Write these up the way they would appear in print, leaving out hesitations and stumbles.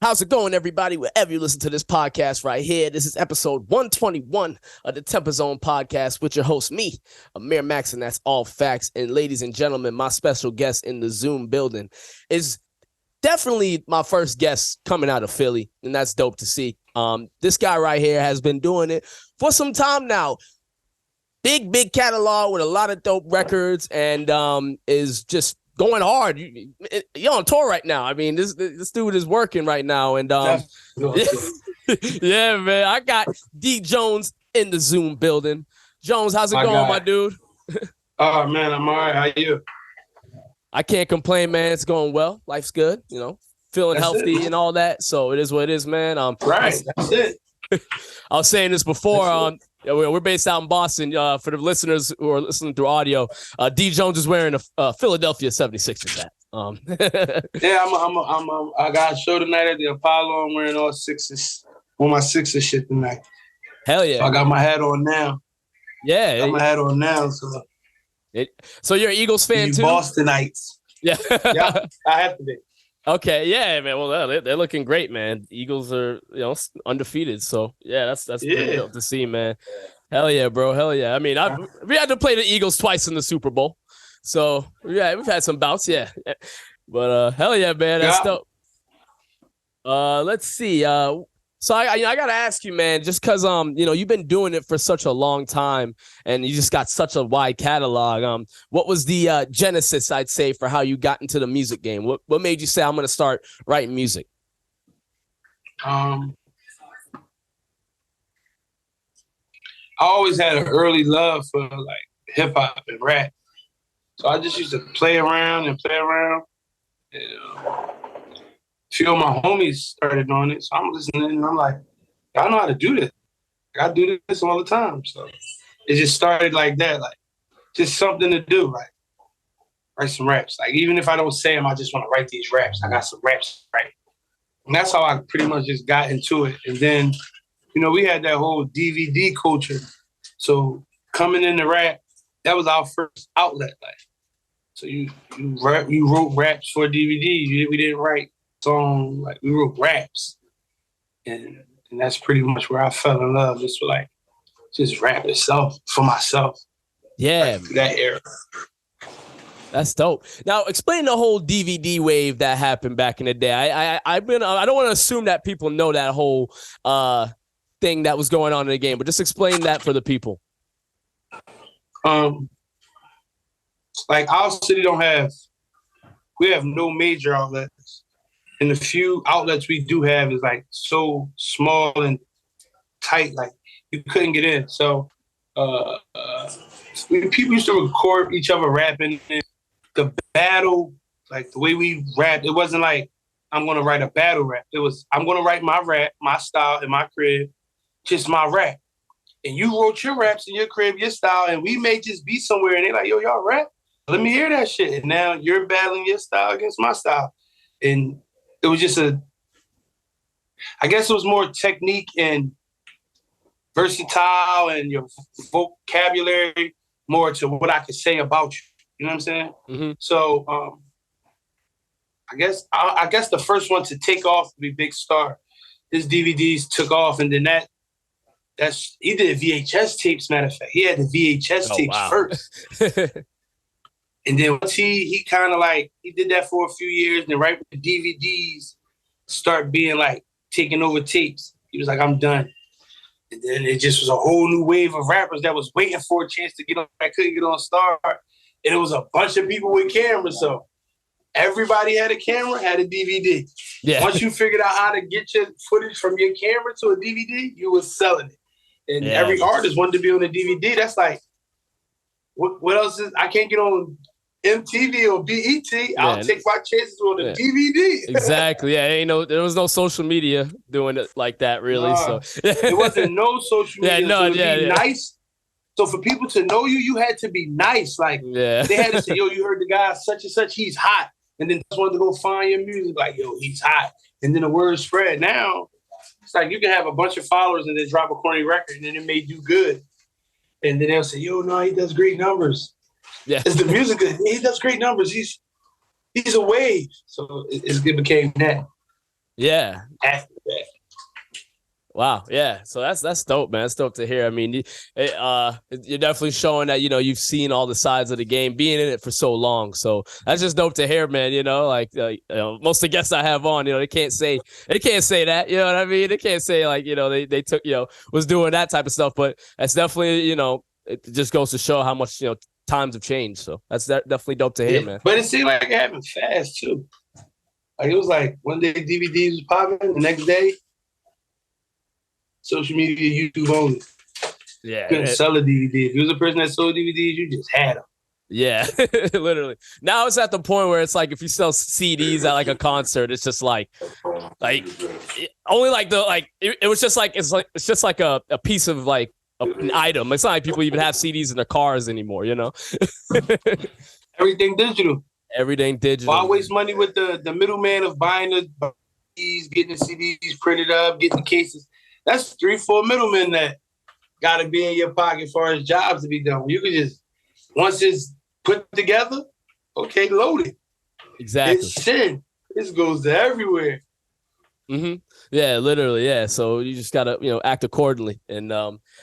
How's it going, everybody? Wherever you listen to this podcast right here, this is episode 121 of the TempahZone podcast with your host, me, Amir Max, and that's all facts. And ladies and gentlemen, my special guest in the Zoom building is definitely my first guest coming out of Philly, and that's dope to see. This guy right here has been doing it for some time now. Big catalog with a lot of dope records, and is just going hard. You're on tour right now. I mean, this dude is working right now, and yeah, man. I got D Jones in the Zoom building. Jones, how's it going, my dude? Oh man, I'm all right. How you? I can't complain, man. It's going well. Life's good. You know, feeling healthy and all that. So it is what it is, man. Right. That's it. I was saying this before. We're based out in Boston. For the listeners who are listening through audio, D Jones is wearing a Philadelphia 76ers hat. Yeah, I got a show tonight at the Apollo. I'm wearing all Sixers. On my Sixers shit tonight. Hell yeah! So I got my hat on now. Yeah, I got my hat on now. So you're an Eagles fan too? Bostonites. Yeah, yeah, I have to be. Okay, yeah, man. Well, they're looking great, man. The Eagles are, undefeated. So yeah, that's pretty dope to see, man. Hell yeah, bro. Hell yeah. I mean, we had to play the Eagles twice in the Super Bowl, so yeah, we've had some bouts, yeah. But hell yeah, man. That's dope. Let's see. So I gotta ask you, man, just because you've been doing it for such a long time and you just got such a wide catalog. What was the genesis, I'd say, for how you got into the music game? What made you say I'm gonna start writing music? I always had an early love for like hip hop and rap, so I just used to play around. And few of my homies started doing it, so I'm listening and I'm like, I know how to do this. I do this all the time. So it just started like that, like just something to do, like write some raps. Like even if I don't say them, I just want to write these raps. I got some raps, right? And that's how I pretty much just got into it. And then, we had that whole DVD culture. So coming into rap, that was our first outlet. Like, so you wrote raps for DVD. We didn't write song, like we wrote raps, and that's pretty much where I fell in love, just rap itself for myself. Yeah, like that era. That's dope. Now explain the whole DVD wave that happened back in the day. I don't want to assume that people know that whole thing that was going on in the game, but just explain that for the people. Like our city we have no major outlets. And the few outlets we do have is like so small and tight, like you couldn't get in. So people used to record each other rapping. The battle, like the way we rapped, it wasn't like I'm gonna write a battle rap. It was I'm gonna write my rap, my style in my crib, just my rap. And you wrote your raps in your crib, your style, and we may just be somewhere and they're like, yo, y'all rap? Let me hear that shit. And now you're battling your style against my style. And it was just I guess it was more technique and versatile and your vocabulary more to what I could say about you. You know what I'm saying? Mm-hmm. So I guess the first one to take off would be Big Star. His DVDs took off, and then he did VHS tapes, matter of fact. He had the VHS tapes first. And then once he kind of like, he did that for a few years, and then right when the DVDs start being like taking over tapes, he was like, I'm done. And then it just was a whole new wave of rappers that was waiting for a chance to get on, that couldn't get on Star. And it was a bunch of people with cameras. So everybody had a camera, had a DVD. Yeah. Once you figured out how to get your footage from your camera to a DVD, you was selling it. And every artist wanted to be on a DVD. That's like, what else is, I can't get on MTV or BET, I'll take my chances on the DVD. Exactly. Yeah, there was no social media doing it like that, really. So there wasn't no social media. Nice. So for people to know you, you had to be nice. Like they had to say, yo, you heard the guy such and such, he's hot. And then just wanted to go find your music, like, yo, he's hot. And then the word spread. Now it's like you can have a bunch of followers and then drop a corny record and then it may do good. And then they'll say, yo, no, he does great numbers. Yeah, it's the music. He does great numbers. He's a wave. So it became that. Yeah. After that. Wow. Yeah. So that's dope, man. That's dope to hear. I mean, you're definitely showing that, you've seen all the sides of the game, being in it for so long. So that's just dope to hear, man. Most of the guests I have on, they can't say that, you know what I mean? They can't say like, they took, was doing that type of stuff, but that's definitely, it just goes to show how much, times have changed. So that's definitely dope to hear, man. But it seemed like it happened fast too. Like it was like one day DVDs was popping, the next day social media, YouTube only. Yeah. You couldn't sell a DVD. If you was a person that sold DVDs, you just had them. Yeah, literally. Now it's at the point where it's like if you sell CDs at like a concert, it's just like only like it was just like it's just like a piece of like an item. It's not like people even have CDs in their cars anymore, Everything digital. Everything digital. Why waste money with the middleman of buying the CDs, getting the CDs printed up, getting the cases? That's 3-4 middlemen that got to be in your pocket as far as jobs to be done. You can just, once it's put together, okay, load it. Exactly. It's shit. This goes to everywhere. Mm-hmm. Yeah, literally. Yeah. So you just gotta, act accordingly. And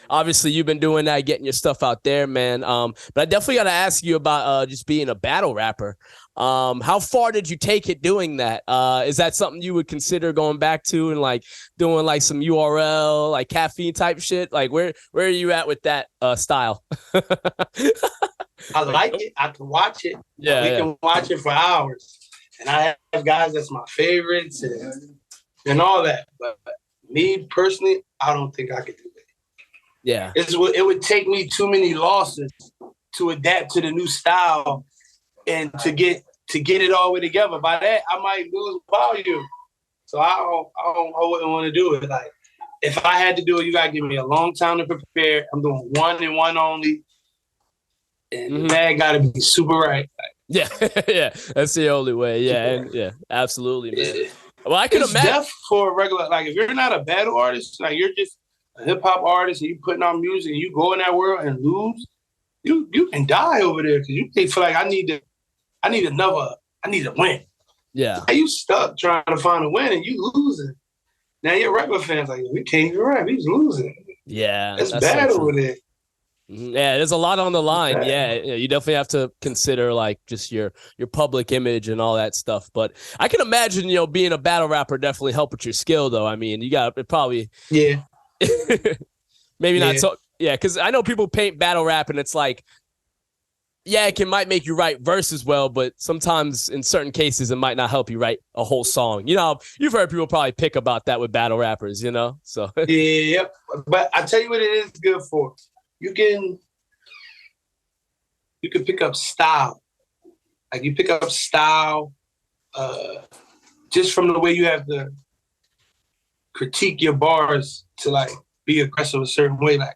obviously you've been doing that, getting your stuff out there, man. But I definitely gotta ask you about just being a battle rapper. How far did you take it doing that? Is that something you would consider going back to and like doing like some URL, like caffeine type shit? Like where are you at with that style? I like it. I can watch it. Yeah. We can watch it for hours. And I have guys that's my favorites and all that. But me personally, I don't think I could do it. Yeah. It would take me too many losses to adapt to the new style and to get it all the way together. By that, I might lose volume. So I wouldn't want to do it. Like, if I had to do it, you got to give me a long time to prepare. I'm doing one and one only. And that got to be super right. Like, yeah. Yeah. That's the only way. Yeah. And yeah, absolutely, man. Yeah. Well, I could imagine. Deaf for a regular, like if you're not a battle artist, like you're just a hip hop artist and you putting out music and you go in that world and lose, you can die over there because they feel like I need to win. Yeah. You stuck trying to find a win and you losing. Now your regular fans like, we can't even rap, he's losing. Yeah. That's bad over there. Yeah, there's a lot on the line. Yeah, you definitely have to consider like just your public image and all that stuff. But I can imagine, being a battle rapper definitely help with your skill, though. I mean, you got it probably. Yeah. Maybe not so. Yeah, because I know people paint battle rap and it's like, yeah, might make you write verses well, but sometimes in certain cases it might not help you write a whole song. You've heard people probably pick about that with battle rappers. So. Yeah, but I tell you what, it is good for. You can pick up style. Like you pick up style just from the way you have to critique your bars to like be aggressive a certain way. Like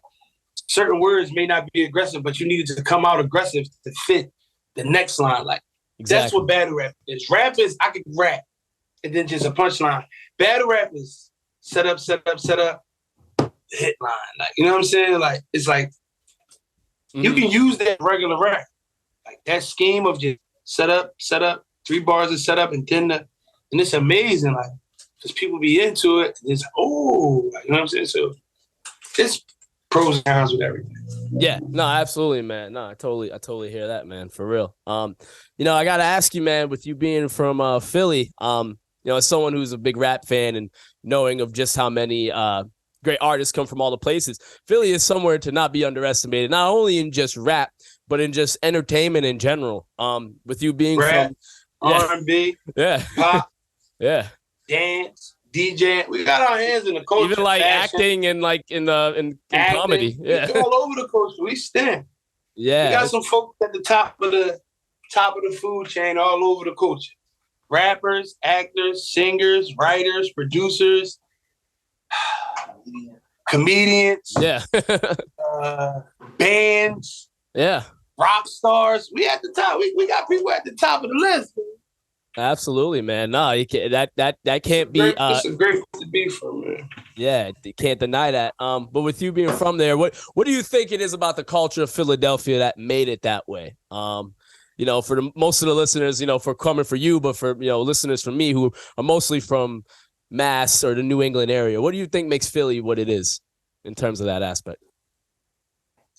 certain words may not be aggressive, but you needed to come out aggressive to fit the next line. Like That's what battle rap is. Rap is I can rap and then just a punchline. Battle rap is set up, hit line. Like, you know what I'm saying? Like, it's like you can use that regular rap. Like that scheme of just set up, 3 bars of set up, and then and it's amazing. Like, because people be into it. It's like, like, you know what I'm saying? So it's pros and cons with everything. Yeah, no, absolutely, man. No, I totally hear that, man, for real. I gotta ask you, man, with you being from Philly, as someone who's a big rap fan and knowing of just how many great artists come from all the places, Philly is somewhere to not be underestimated, not only in just rap, but in just entertainment in general. With you being rap, from R&B, pop, dance, DJ, we got our hands in the culture. Even like fashion, acting and like in comedy. Yeah. We're all over the culture. We stand. Yeah. We got some folks at the top of the food chain all over the culture. Rappers, actors, singers, writers, producers, comedians. Yeah. Bands. Yeah. Rock stars. We at the top. We got people at the top of the list. Man. Absolutely, man. No, you can't. That can't be. It's a great place to be from, man. Yeah, you can't deny that. But with you being from there, what do you think it is about the culture of Philadelphia that made it that way? For most of the listeners, for coming for you, but for listeners from me who are mostly from Mass or the New England area? What do you think makes Philly what it is in terms of that aspect?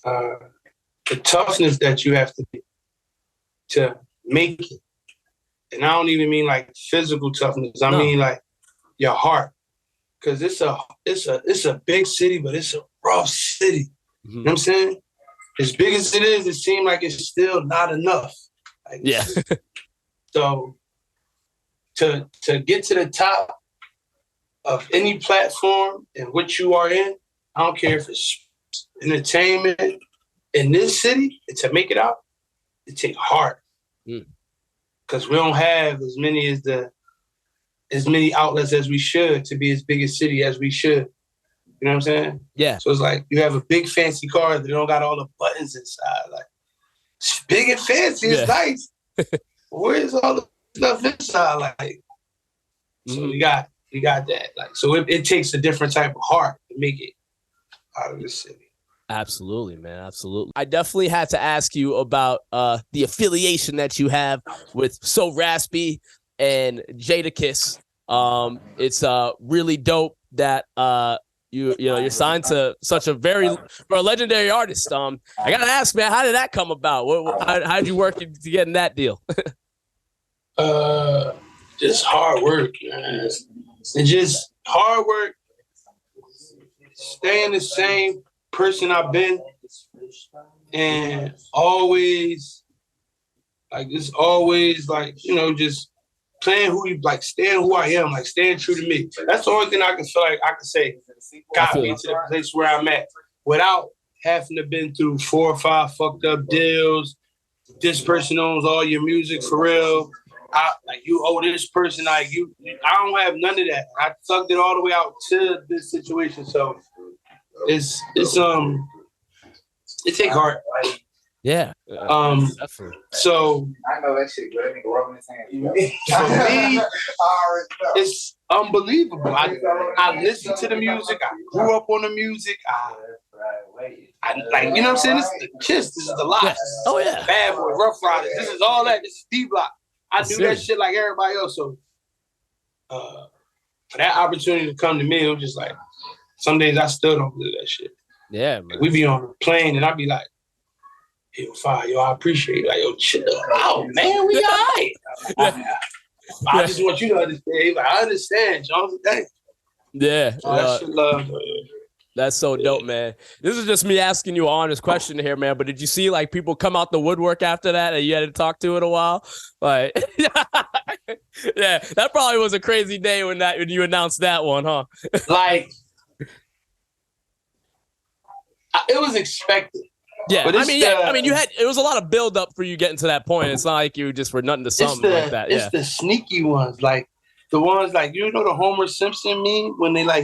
The toughness that you have to make it. And I don't even mean like physical toughness. I mean like your heart. Cause it's a big city, but it's a rough city. You know what I'm saying? As big as it is, it seems like it's still not enough. Like, yeah. So to get to the top of any platform in which you are in, I don't care if it's entertainment in this city, and to make it out, it takes heart. Because we don't have as many outlets as we should to be as big a city as we should. You know what I'm saying? Yeah. So it's like you have a big fancy car that don't got all the buttons inside. Like, it's big and fancy, it's nice. Where's all the stuff inside? Like, so we got that. Like, so it takes a different type of heart to make it out of the city. Absolutely, man. Absolutely. I definitely had to ask you about the affiliation that you have with SoRaspy and Jadakiss. It's really dope that you're signed to such a legendary artist. I gotta ask, man, how did that come about? How did you work to get in that deal? Just hard work, man. And just hard work, staying the same person I've been, and always just playing who you like, staying who I am, like staying true to me. That's the only thing I can feel like I can say got me to the place where I'm at without having to been through 4 or 5 fucked up deals. This person owns all your music for real. You owe this person, I don't have none of that. I sucked it all the way out to this situation. So it take heart. Yeah. Definitely. So I know that shit, but that nigga rubbing his hands. For me, it's unbelievable. I listen to the music. I grew up on the music. I like, you know what I'm saying? This is the Kiss. This is the Lot. Yeah. Oh yeah. Bad Boy, Rough Riders. This is all that. This is D-Block. I knew that shit like everybody else. So for that opportunity to come to me, it was just like, some days I still don't believe that shit. Yeah, man. Like, we be on a plane and I be like, yo, fire, yo, I appreciate it. Like, yo, chill out, man. We all right. I just want you to understand. Like, I understand, John. Thanks. Yeah. I should love. That's so dope, man. This is just me asking you an honest question here, man. But did you see like people come out the woodwork after that and you had to talk to in a while? Like, yeah, that probably was a crazy day when you announced that one, huh? Like, it was expected. Yeah, but it was a lot of build up for you getting to that point. It's not like you just were nothing to something like that. It's the sneaky ones, like the ones like, you know, the Homer Simpson meme when they like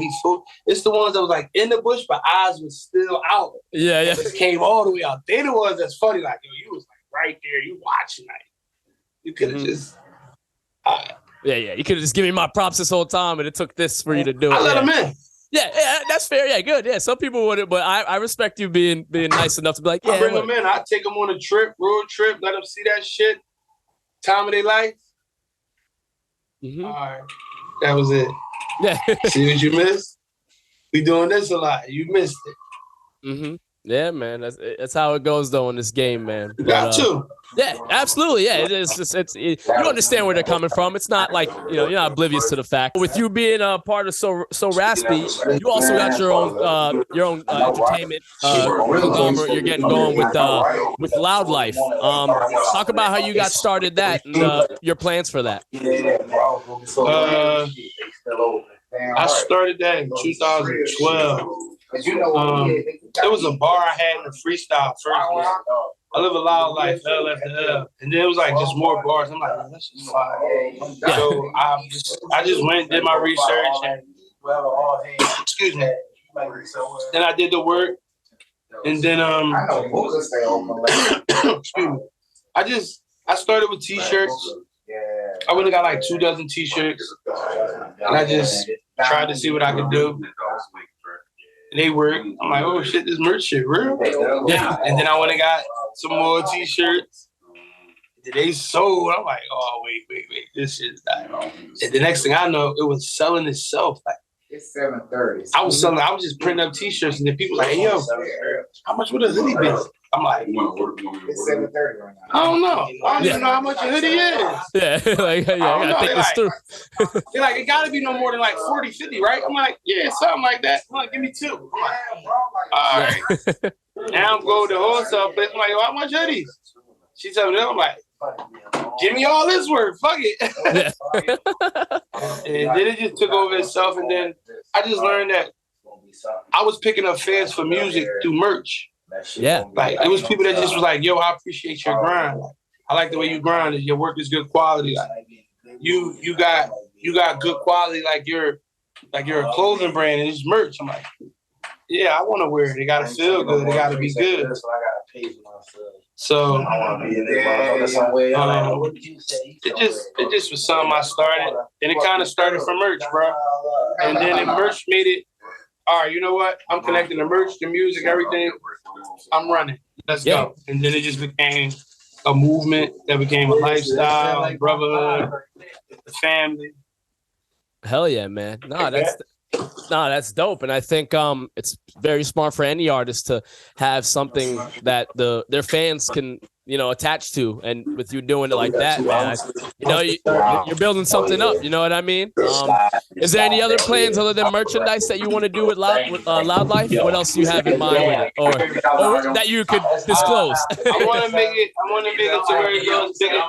it's the ones that was like in the bush but eyes was still out. Yeah. It just came all the way out. They the ones that's funny, like, yo, you was like right there, you watching, like you could have just. Yeah. You could have just given me my props this whole time, and it took this for you to do it. I let them in. Yeah, that's fair. Yeah, good. Yeah, some people wouldn't, but I respect you being nice enough to be like, yeah. I bring them in. I take them on a trip, road trip, let them see that shit. Time of their life. All right, that was it. Yeah. See what you missed? We doing this a lot. You missed it. Yeah, man. That's how it goes though in this game, man. You got to. Yeah, absolutely. Yeah, you understand where they're coming from. It's not like, you're not oblivious to the fact. With you being a part of SoRaspy, you also got your own entertainment conglomerate you're getting going with Loud Life. Talk about how you got started that and your plans for that. I started that in 2012. There was a bar I had in the freestyle first. I live a loud life, L after L. And then it was like just more bars. I'm like, that's just fire. So I just went and did my research and excuse me. Then I did the work. And then excuse me. I started with t-shirts. I went and got like 24 t-shirts. And I just tried to see what I could do. And they worked. I'm like, oh shit, this merch shit real? Yeah. And then I went and got some more t-shirts. They sold. I'm like, oh, wait. This shit's not. And the next thing I know, it was selling itself. Like, it's 7:30. I was just printing up T-shirts, and then people like, hey, yo, how much would a hoodie be? I'm like, it's 7:30 right now. I don't know. I don't even know how much a hoodie is. Yeah, like, I gotta think this through. They're like, it gotta be no more than like 40, 50, right? I'm like, yeah, something like that. I'm like, give me 2. I'm like, all right. Now I'm going to the wholesale place. I'm like, yo, how much hoodies? She told me, I'm like, give me all this work. Fuck it. And then it just took over itself. And then I just learned that I was picking up fans for music through merch. Yeah. Like, it was people that just was like, yo, I appreciate your grind. Like, I like the way you grind. Your work is good quality. Like, you got good quality. Like you're a clothing brand and it's merch. I'm like, yeah, I want to wear it. They gotta feel good. They gotta be good. So it just was something I started, and it kind of started from merch, bro. And then the merch made it. All right, you know what? I'm connecting the merch, the music, everything. I'm running. Let's go. And then it just became a movement that became a lifestyle, a brotherhood, a family. Hell yeah, man. That's dope. And I think it's very smart for any artist to have something that their fans can, attach to. And with you doing it like that, man, you're building something up. You know what I mean? Is there any other plans other than merchandise that you want to do with Loud Life? What else do you have in mind with it? Or that you could disclose? I want to make it to where it goes bigger.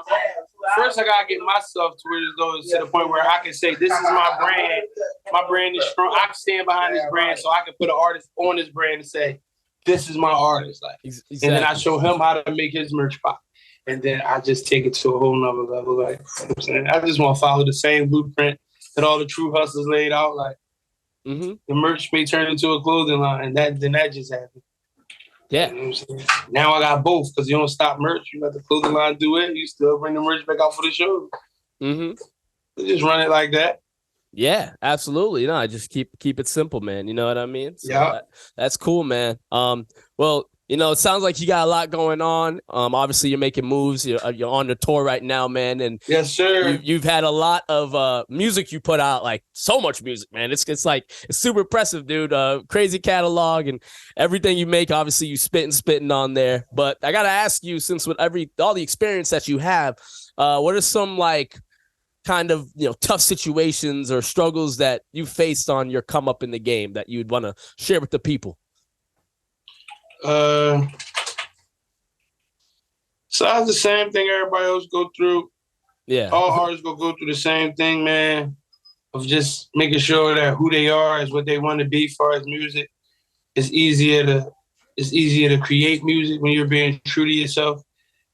First, I gotta get myself to where it goes to the point where I can say, this is my brand. My brand is strong. I can stand behind this brand, so I can put an artist on this brand and say, this is my artist. Like, exactly. And then I show him how to make his merch pop. And then I just take it to a whole nother level. Like, you know what I'm saying? I just want to follow the same blueprint that all the true hustlers laid out. Like, the merch may turn into a clothing line, and then that just happened. Yeah. You know what I'm saying? Now I got both, because you don't stop merch. You let the clothing line do it. You still bring the merch back out for the show. Just run it like that. Yeah, absolutely. No, I just keep it simple, man. You know what I mean? So yeah. That's cool, man. Well, it sounds like you got a lot going on. Obviously you're making moves. You're on the tour right now, man. And yes, sir. You've had a lot of music you put out, like so much music, man. It's super impressive, dude. Crazy catalog and everything you make. Obviously you spitting on there. But I gotta ask you, since with all the experience that you have, what are some kind of tough situations or struggles that you faced on your come up in the game that you'd want to share with the people? So it's the same thing everybody else go through. Yeah. All artists go through the same thing, man, of just making sure that who they are is what they want to be as far as music. It's easier to create music when you're being true to yourself.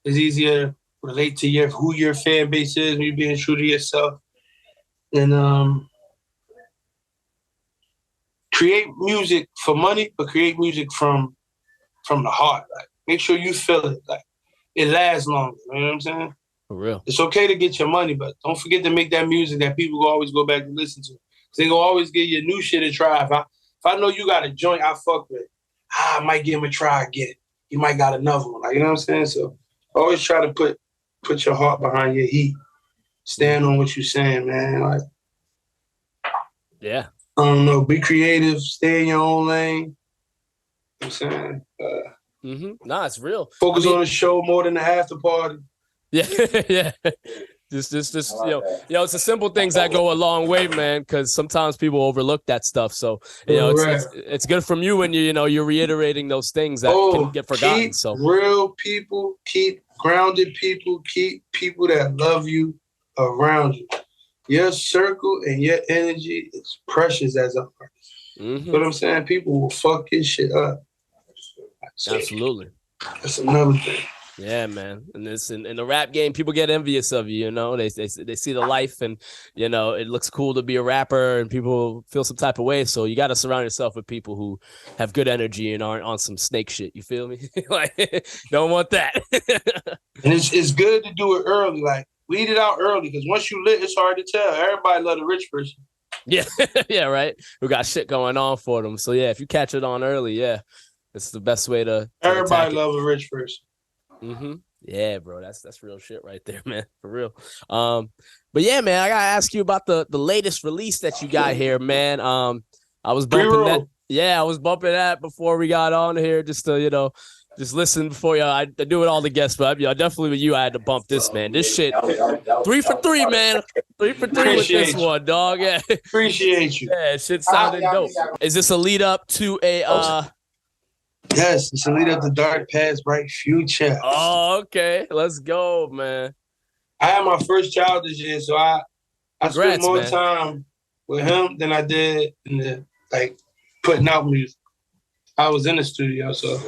It's easier to relate to who your fan base is when you're being true to yourself. And create music for money, but create music from the heart. Like, make sure you feel it. Like, it lasts longer. You know what I'm saying? For real. It's okay to get your money, but don't forget to make that music that people will always go back and listen to. They will always give you new shit to try. If I know you got a joint I fuck with, I might give him a try again. You might got another one. Like, you know what I'm saying? So always try to put your heart behind your heat. Stand on what you're saying, man. Like, yeah. I don't know. Be creative. Stay in your own lane. You know what I'm saying? Nah, it's real. Focus on the show more than the after party. Yeah, yeah. Just it's the simple things that go a long way, man. Because sometimes people overlook that stuff. So it's good from you when you're reiterating those things that can get forgotten. Keep real people, keep grounded people, keep people that love you around you. Your circle and your energy is precious as an artist. You know what I'm saying? People will fuck your shit up. Absolutely. That's another thing. Yeah, man. And in the rap game, people get envious of you. They see the life, and it looks cool to be a rapper, and people feel some type of way. So you got to surround yourself with people who have good energy and aren't on some snake shit. You feel me? Like, don't want that. And it's good to do it early. Like, weed it out early, because once you lit, it's hard to tell. Everybody love a rich person. Yeah, yeah, right. We got shit going on for them. So yeah, if you catch it on early, yeah, it's the best way to everybody love a rich person. Yeah, bro, that's real shit right there, man, for real. But yeah, man, I gotta ask you about the latest release that you got here, man. I was bumping that. Pre-roll. Yeah, I was bumping that before we got on here, just to just listen before you. I do it all the guests, but definitely with you, I had to bump this, man. This shit, 3 for 3, man. 3 for 3 with this Appreciate you. one, dog. Yeah, Appreciate you. yeah, shit sounded dope. Is this a lead up to a? Yes, it's a lead up to Dark Past, Bright Future. Oh, okay. Let's go, man. I had my first child this year, so I spent Congrats, more man. time with him than I did in the putting out music. I was in the studio, so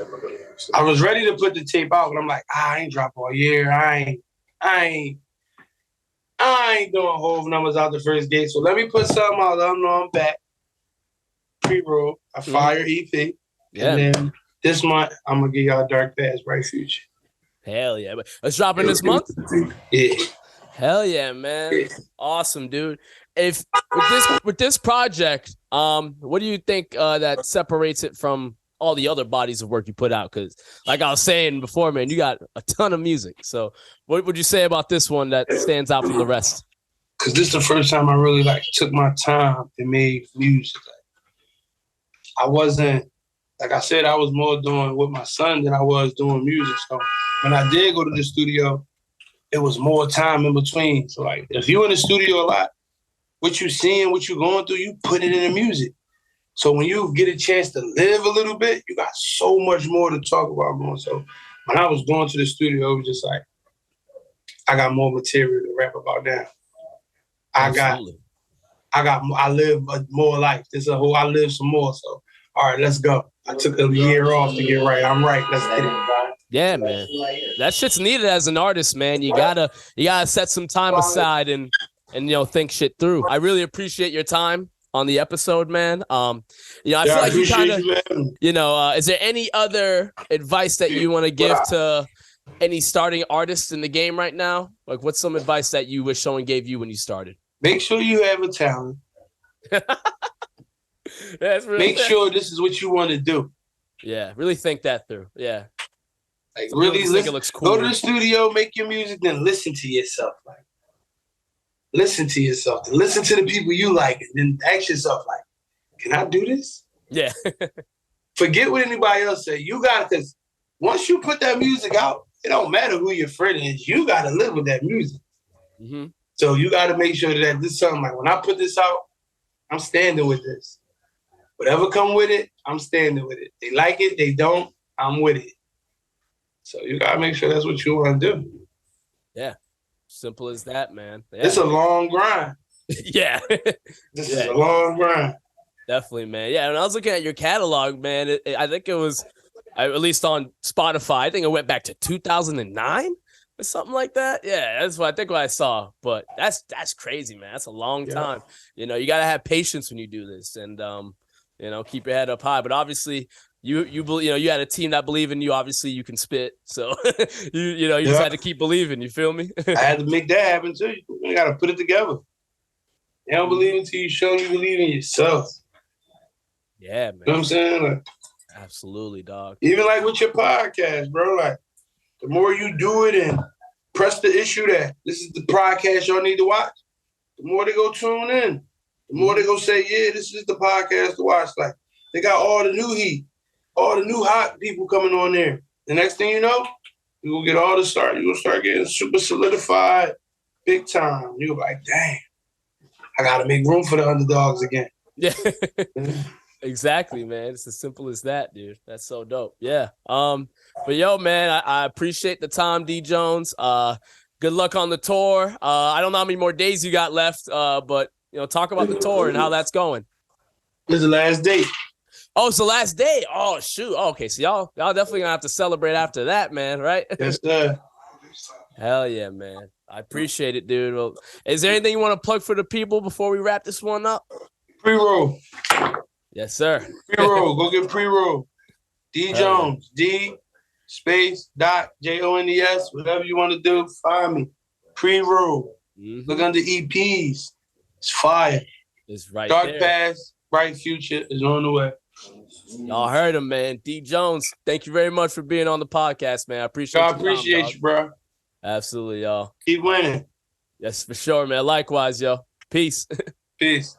I was ready to put the tape out, but I'm like, I ain't drop all year. I ain't doing whole numbers out the first gate. So let me put something out. Let them know I'm back. Pre-roll, a fire EP. Yeah. And then this month, I'm going to give y'all Dark Past, Bright Future. Hell yeah. It's dropping this month? Yeah. Hell yeah, man. Yeah. Awesome, dude. If with this project, what do you think that separates it from all the other bodies of work you put out? Because like I was saying before, man, you got a ton of music. So what would you say about this one that stands out from the rest? Because this is the first time I really took my time and made music. I wasn't, like I said, I was more doing with my son than I was doing music. So when I did go to the studio, it was more time in between. So if you're in the studio a lot, what you seeing, what you going through, you put it in the music. So when you get a chance to live a little bit, you got so much more to talk about going. So when I was going to the studio, it was just I got more material to rap about now. I live more life. I live some more. So all right, let's go. I took a year off to get right. I'm right. Let's get it. Yeah, man. That shit's needed as an artist, man. You gotta set some time aside and think shit through. I really appreciate your time on the episode, man. I feel like you kind of, is there any other advice that you want to give to any starting artists in the game right now? Like, what's some advice that you wish someone gave you when you started? Make sure you have a talent. Make sure this is what you want to do. Yeah, really think that through. Yeah. Really listen. It looks cool. Go to the studio, make your music, then listen to yourself. Listen to yourself. Listen to the people you like, and then ask yourself, can I do this? Yeah. Forget what anybody else say. You got it, because once you put that music out, it don't matter who your friend is. You got to live with that music. Mm-hmm. So you got to make sure that this is something when I put this out, I'm standing with this. Whatever come with it, I'm standing with it. They like it, they don't, I'm with it. So you got to make sure that's what you want to do. Yeah. Simple as that, man. Yeah. It's a long grind. Yeah. This is a long grind. Definitely, man. Yeah, when I was looking at your catalog, man, I think it was, at least on Spotify, I think it went back to 2009 or something like that. Yeah, that's what I saw. But that's crazy, man. That's a long time. You got to have patience when you do this, and keep your head up high. But obviously, you had a team that believed in you. Obviously, you can spit, so you just had to keep believing. You feel me? I had to make that happen too. You got to put it together. You don't believe until you show you believe in yourself. Yeah, man. You know what I'm saying? Absolutely, dog. Even with your podcast, bro. The more you do it and press the issue that this is the podcast y'all need to watch, the more they go tune in. The more they go say, yeah, this is the podcast to watch. They got all the new heat, all the new hot people coming on there. The next thing you know, you will get all the start. You will start getting super solidified, big time. You'll be like, dang, I got to make room for the underdogs again. Yeah. Exactly, man. It's as simple as that, dude. That's so dope. Yeah. But yo, man, I appreciate the time, D Jones. Good luck on the tour. I don't know how many more days you got left, but talk about the tour and how that's going. This is the last day. Oh, it's the last day. Oh, shoot. Oh, okay, so y'all definitely gonna have to celebrate after that, man. Right? Yes, sir. Hell yeah, man. I appreciate it, dude. Well, is there anything you want to plug for the people before we wrap this one up? Pre-roll. Yes, sir. Pre-roll. Go get pre-roll. D Jones. D space dot JONES. Whatever you want to do, find me. Pre-roll. Mm-hmm. Look under EPs. It's fire. It's right Dark there. Past, Bright Future is on the way. Y'all heard him, man. D Jones, thank you very much for being on the podcast, man. I appreciate I your time, appreciate dog. you, bro. Absolutely, y'all. Keep winning. Yes, for sure, man. Likewise, yo. Peace. Peace.